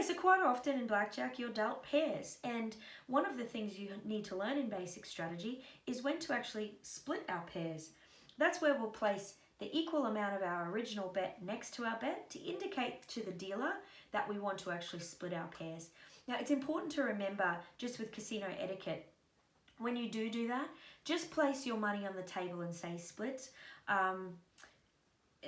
so quite often in blackjack you're dealt pairs, and one of the things you need to learn in basic strategy is when to actually split our pairs. That's where we'll place the equal amount of our original bet next to our bet to indicate to the dealer that we want to actually split our pairs. Now it's important to remember, just with casino etiquette, when you do that, just place your money on the table and say split.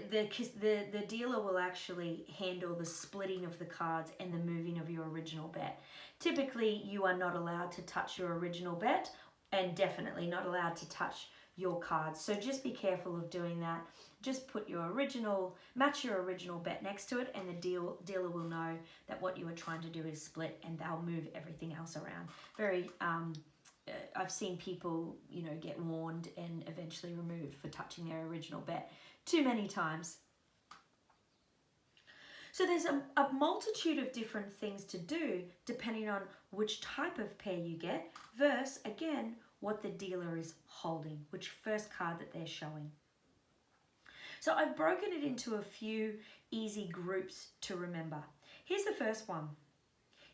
The dealer will actually handle the splitting of the cards and the moving of your original bet. Typically, you are not allowed to touch your original bet, and definitely not allowed to touch your cards. So just be careful of doing that. Just put match your original bet next to it, and the dealer will know that what you are trying to do is split, and they'll move everything else around. I've seen people, get warned and eventually removed for touching their original bet too many times. So there's a multitude of different things to do depending on which type of pair you get versus, again, what the dealer is holding, which first card that they're showing. So I've broken it into a few easy groups to remember. Here's the first one.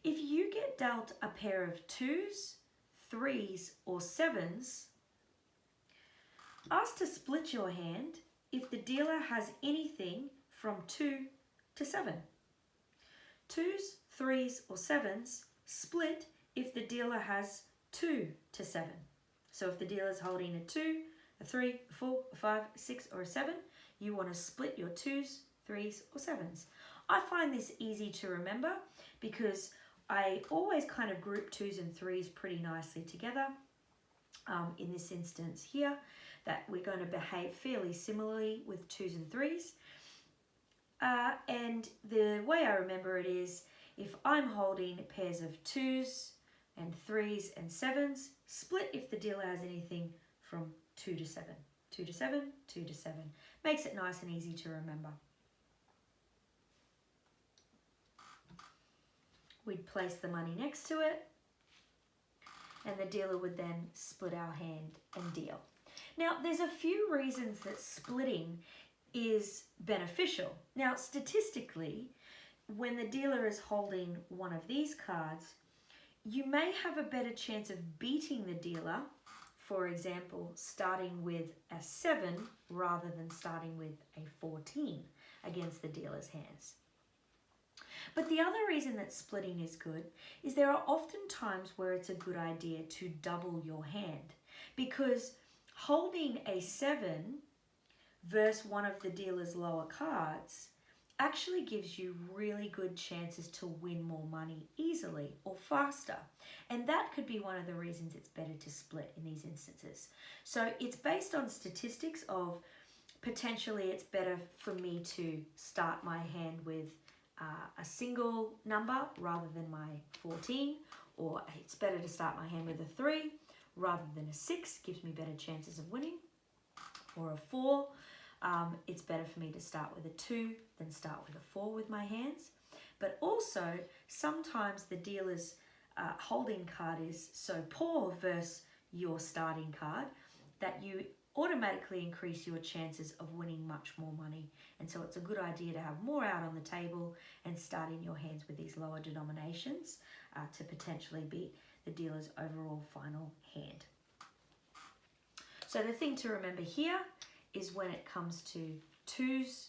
If you get dealt a pair of 2s, 3s, or 7s, ask to split your hand if the dealer has anything from 2 to 7. 2s, 3s, or 7s split if the dealer has 2 to 7. So if the dealer is holding a 2, a 3, a 4, a 5, a 6, or a 7, you want to split your 2s, 3s, or 7s. I find this easy to remember because I always kind of group 2s and 3s pretty nicely together. In this instance here, that we're going to behave fairly similarly with 2s and 3s. And the way I remember it is, if I'm holding pairs of 2s and 3s and 7s, split if the dealer has anything from 2 to 7. 2 to 7, 2 to 7. Makes it nice and easy to remember. We'd place the money next to it, and the dealer would then split our hand and deal. Now, there's a few reasons that splitting is beneficial. Now, statistically, when the dealer is holding one of these cards, you may have a better chance of beating the dealer, for example, starting with a 7 rather than starting with a 14 against the dealer's hands. But the other reason that splitting is good is there are often times where it's a good idea to double your hand, because holding a 7 versus one of the dealer's lower cards actually gives you really good chances to win more money easily or faster. And that could be one of the reasons it's better to split in these instances. So it's based on statistics of potentially it's better for me to start my hand with a single number rather than my 14, or it's better to start my hand with a 3 rather than a 6, gives me better chances of winning, or a 4. It's better for me to start with a 2 than start with a 4 with my hands. But also, sometimes the dealer's holding card is so poor versus your starting card that you automatically increase your chances of winning much more money. And so it's a good idea to have more out on the table and start in your hands with these lower denominations to potentially beat the dealer's overall final hand. So the thing to remember here is when it comes to 2s,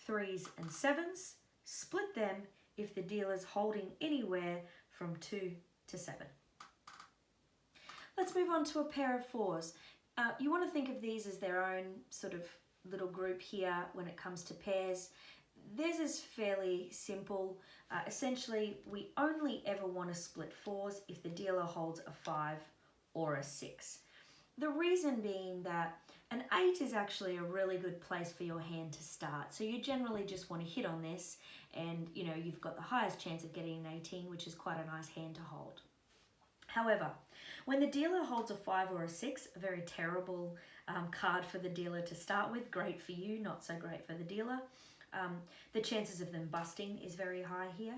3s, and 7s, split them if the dealer's holding anywhere from 2 to 7. Let's move on to a pair of 4s. You want to think of these as their own sort of little group here when it comes to pairs. Theirs is fairly simple. Essentially, we only ever want to split 4s if the dealer holds a 5 or a 6. The reason being that an 8 is actually a really good place for your hand to start. So you generally just want to hit on this, and you've got the highest chance of getting an 18, which is quite a nice hand to hold. However, when the dealer holds a 5 or a 6, a very terrible card for the dealer to start with, great for you, not so great for the dealer, the chances of them busting is very high here,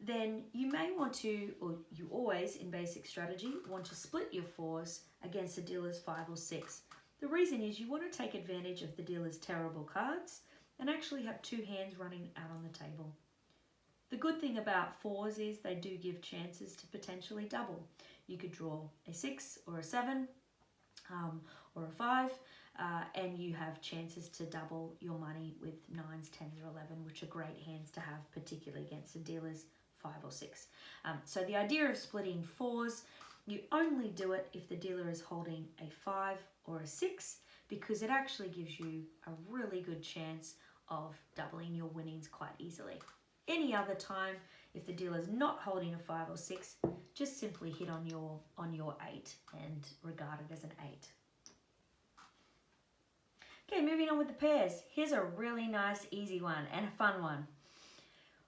then you may want to, or you always in basic strategy, want to split your 4s against the dealer's 5 or 6. The reason is you want to take advantage of the dealer's terrible cards and actually have 2 hands running out on the table. The good thing about 4s is they do give chances to potentially double. You could draw a 6 or a 7 or a 5, and you have chances to double your money with 9s, 10s or 11, which are great hands to have, particularly against a dealer's 5 or 6. So the idea of splitting 4s, you only do it if the dealer is holding a 5 or a 6, because it actually gives you a really good chance of doubling your winnings quite easily. Any other time, if the dealer's not holding a 5 or 6, just simply hit on your 8 and regard it as an 8. Okay, moving on with the pairs. Here's a really nice, easy one and a fun one.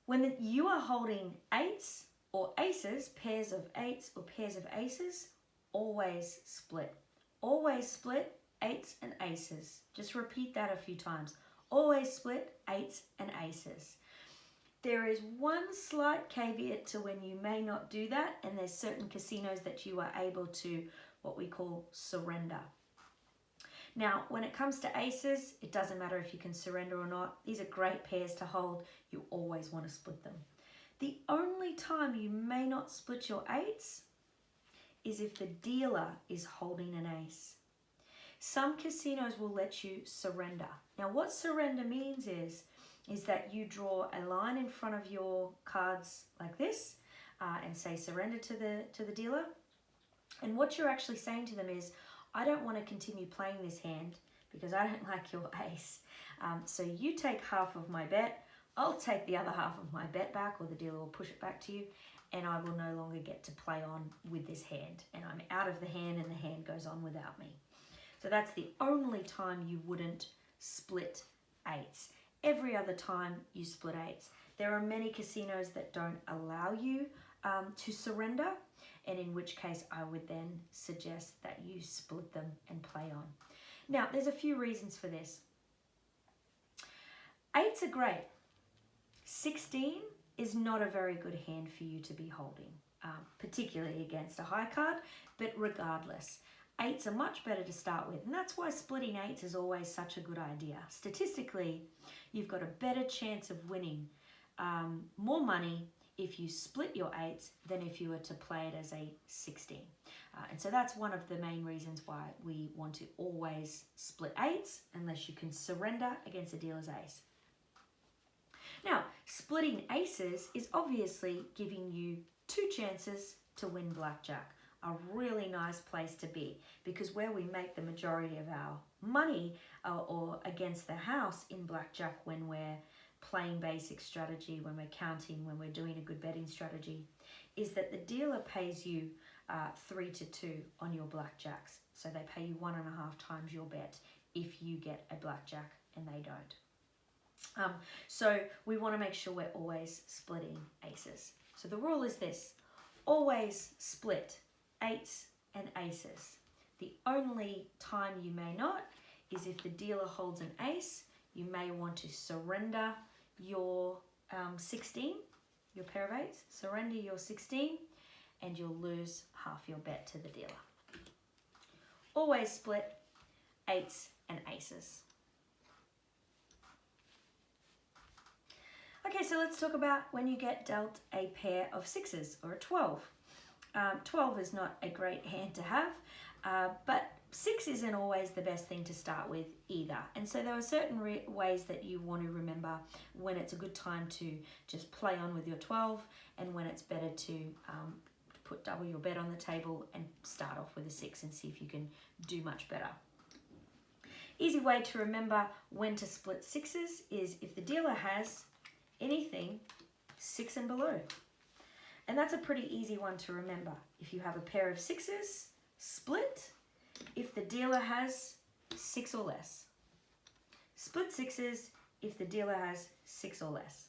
When you are holding 8s or aces, pairs of 8s or pairs of aces, always split. Always split 8s and aces. Just repeat that a few times. Always split 8s and aces. There is one slight caveat to when you may not do that, and there's certain casinos that you are able to what we call surrender. Now, when it comes to aces, it doesn't matter if you can surrender or not. These are great pairs to hold. You always want to split them. The only time you may not split your 8s is if the dealer is holding an ace. Some casinos will let you surrender. Now, what surrender means is that you draw a line in front of your cards like this and say surrender to the dealer. And what you're actually saying to them is, I don't want to continue playing this hand because I don't like your ace. So you take half of my bet, I'll take the other half of my bet back, or the dealer will push it back to you, and I will no longer get to play on with this hand. And I'm out of the hand and the hand goes on without me. So that's the only time you wouldn't split 8s. Every other time you split 8s. There are many casinos that don't allow you to surrender, and in which case I would then suggest that you split them and play on. Now, there's a few reasons for this. 8s are great. 16 is not a very good hand for you to be holding, particularly against a high card, but regardless. 8s are much better to start with, and that's why splitting 8s is always such a good idea. Statistically, you've got a better chance of winning more money if you split your 8s than if you were to play it as a 16. And so that's one of the main reasons why we want to always split 8s unless you can surrender against a dealer's ace. Now, splitting aces is obviously giving you 2 chances to win blackjack. A really nice place to be, because where we make the majority of our money or against the house in blackjack when we're playing basic strategy, when we're counting, when we're doing a good betting strategy, is that the dealer pays you 3 to 2 on your blackjacks. So they pay you 1.5 times your bet if you get a blackjack and they don't. So we want to make sure we're always splitting aces. So the rule is this: always split 8s and aces. The only time you may not is if the dealer holds an ace. You may want to surrender your 16, your pair of 8s, surrender your 16, and you'll lose half your bet to the dealer. Always split 8s and aces. Okay, so let's talk about when you get dealt a pair of 6s or a 12. 12 is not a great hand to have, but 6 isn't always the best thing to start with either. And so there are certain ways that you want to remember when it's a good time to just play on with your 12 and when it's better to put double your bet on the table and start off with a 6 and see if you can do much better. Easy way to remember when to split 6s is if the dealer has anything 6 and below. And that's a pretty easy one to remember. If you have a pair of 6s, split if the dealer has 6 or less. Split 6s if the dealer has 6 or less.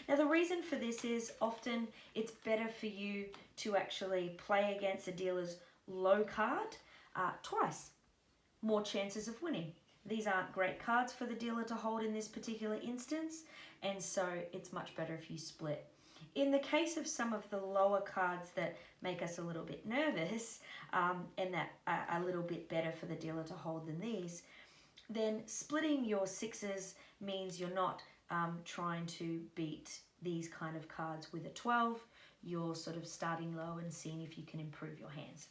Now the reason for this is often it's better for you to actually play against a dealer's low card twice. More chances of winning. These aren't great cards for the dealer to hold in this particular instance, and so it's much better if you split. In the case of some of the lower cards that make us a little bit nervous and that are a little bit better for the dealer to hold than these, then splitting your 6s means you're not trying to beat these kind of cards with a 12, you're sort of starting low and seeing if you can improve your hands.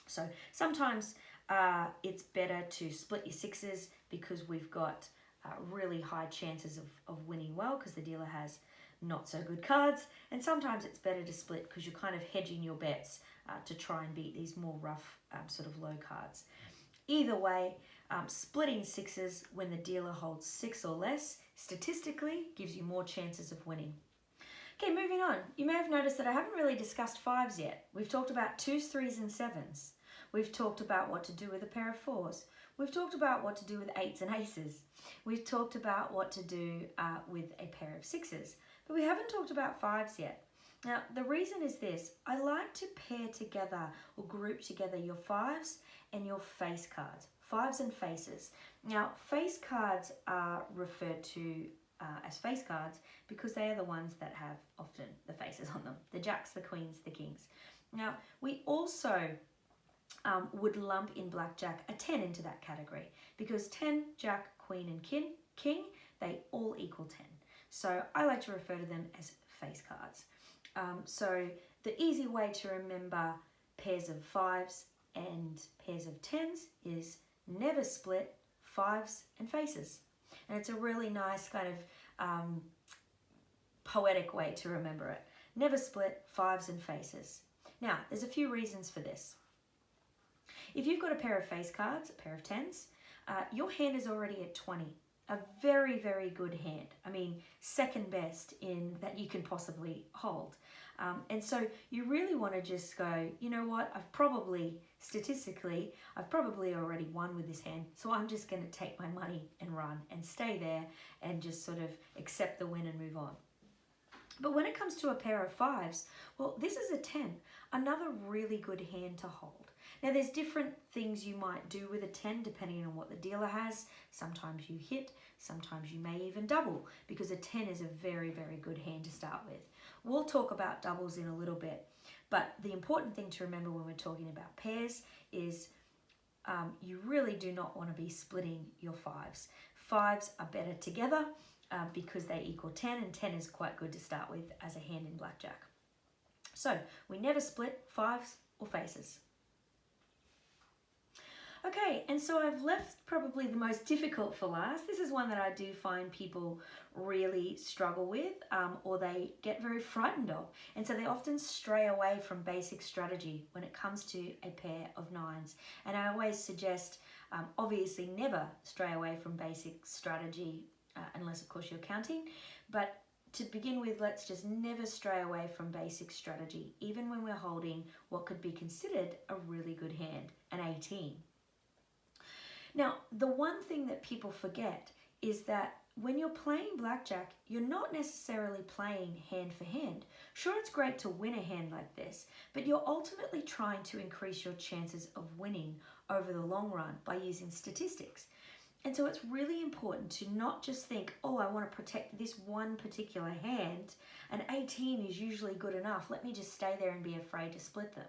So sometimes it's better to split your sixes because we've got really high chances of winning well because the dealer has not so good cards. And sometimes it's better to split because you're kind of hedging your bets to try and beat these more rough sort of low cards. Either way, splitting sixes when the dealer holds 6 or less statistically gives you more chances of winning. Okay, moving on. You may have noticed that I haven't really discussed 5s yet. We've talked about 2s, 3s and 7s. We've talked about what to do with a pair of 4s. We've talked about what to do with 8s and aces. We've talked about what to do with a pair of 6s. But we haven't talked about 5s yet. Now, the reason is this. I like to pair together or group together your 5s and your face cards. 5s and faces. Now, face cards are referred to as face cards because they are the ones that have often the faces on them. The jacks, the queens, the kings. Now, we also would lump in blackjack a 10 into that category because 10, jack, queen and king, they all equal 10. So I like to refer to them as face cards. So the easy way to remember pairs of 5s and pairs of 10s is never split 5s and faces. And it's a really nice kind of poetic way to remember it. Never split 5s and faces. Now, there's a few reasons for this. If you've got a pair of face cards, a pair of 10s, your hand is already at 20. A very, very good hand. I mean, second best in that you can possibly hold. And so you really want to just go, you know what, statistically, I've probably already won with this hand, so I'm just going to take my money and run and stay there and just sort of accept the win and move on. But when it comes to a pair of 5s, well, this is a 10, another really good hand to hold. Now, there's different things you might do with a 10 depending on what the dealer has. Sometimes you hit, sometimes you may even double because a 10 is a very, very good hand to start with. We'll talk about doubles in a little bit, but the important thing to remember when we're talking about pairs is you really do not want to be splitting your 5s. 5s are better together because they equal 10, and 10 is quite good to start with as a hand in blackjack. So we never split 5s or faces. Okay, and so I've left probably the most difficult for last. This is one that I do find people really struggle with or they get very frightened of. And so they often stray away from basic strategy when it comes to a pair of 9s. And I always suggest, obviously, never stray away from basic strategy unless, of course, you're counting. But to begin with, let's just never stray away from basic strategy, even when we're holding what could be considered a really good hand, an 18. Now, the one thing that people forget is that when you're playing blackjack, you're not necessarily playing hand for hand. Sure, it's great to win a hand like this, but you're ultimately trying to increase your chances of winning over the long run by using statistics. And so it's really important to not just think, oh, I want to protect this one particular hand. An 18 is usually good enough. Let me just stay there and be afraid to split them.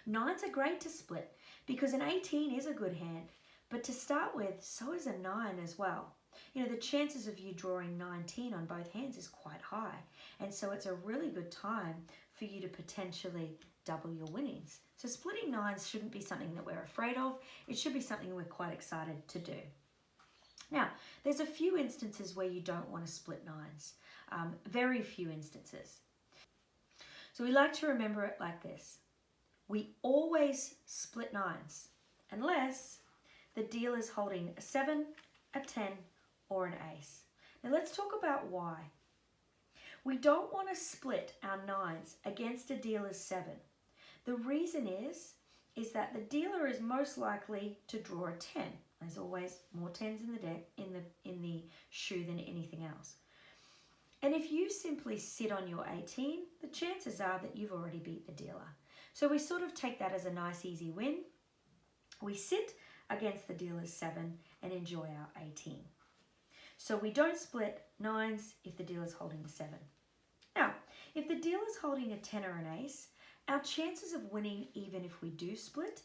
9s are great to split because an 18 is a good hand, but to start with, so is a 9 as well. You know, the chances of you drawing 19 on both hands is quite high, and so it's a really good time for you to potentially double your winnings. So splitting 9s shouldn't be something that we're afraid of. It should be something we're quite excited to do. Now, there's a few instances where you don't want to split 9s, very few instances. So we like to remember it like this. We always split 9s unless the dealer's holding a 7, a 10, or an ace. Now let's talk about why. We don't want to split our 9s against a dealer's 7. The reason is that the dealer is most likely to draw a 10. There's always more 10s in the deck, in the shoe than anything else. And if you simply sit on your 18, the chances are that you've already beat the dealer. So we sort of take that as a nice easy win. We sit against the dealer's 7 and enjoy our 18. So we don't split 9s if the dealer's holding a 7. Now, if the dealer's holding a 10 or an ace, our chances of winning, even if we do split,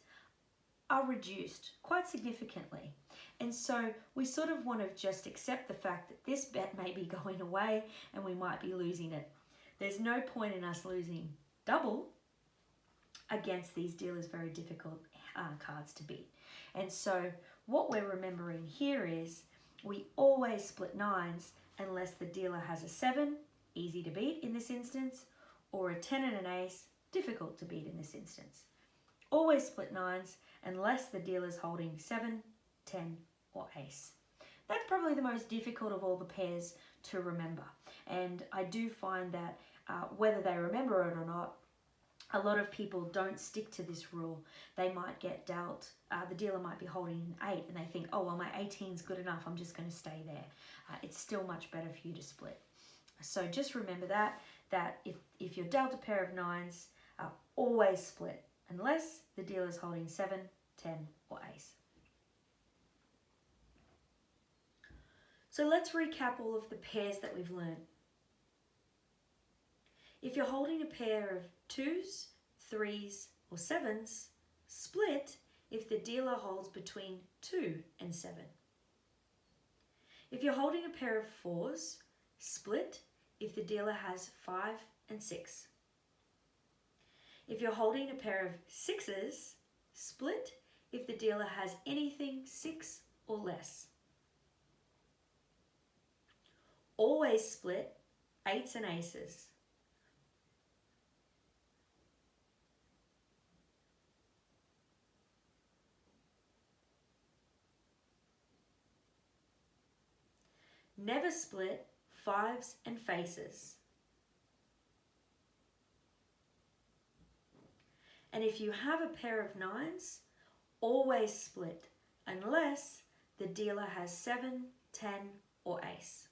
are reduced quite significantly. And so we sort of want to just accept the fact that this bet may be going away and we might be losing it. There's no point in us losing double against these dealers' very difficult cards to beat. And so what we're remembering here is we always split nines unless the dealer has a 7, easy to beat in this instance, or a 10 and an ace, difficult to beat in this instance. Always split nines unless the dealer's holding 7, 10, or ace. That's probably the most difficult of all the pairs to remember. And I do find that whether they remember it or not, a lot of people don't stick to this rule. They might get dealt, the dealer might be holding an 8 and they think, oh, well, my 18's good enough, I'm just going to stay there. It's still much better for you to split. So just remember that if you're dealt a pair of nines, always split unless the dealer's holding 7, 10, or ace. So let's recap all of the pairs that we've learned. If you're holding a pair of 2s, 3s, or 7s, split if the dealer holds between 2 and 7. If you're holding a pair of 4s, split if the dealer has 5 and 6. If you're holding a pair of 6s, split if the dealer has anything 6 or less. Always split 8s and aces. Never split 5s and faces. And if you have a pair of 9s, always split unless the dealer has 7, 10, or ace.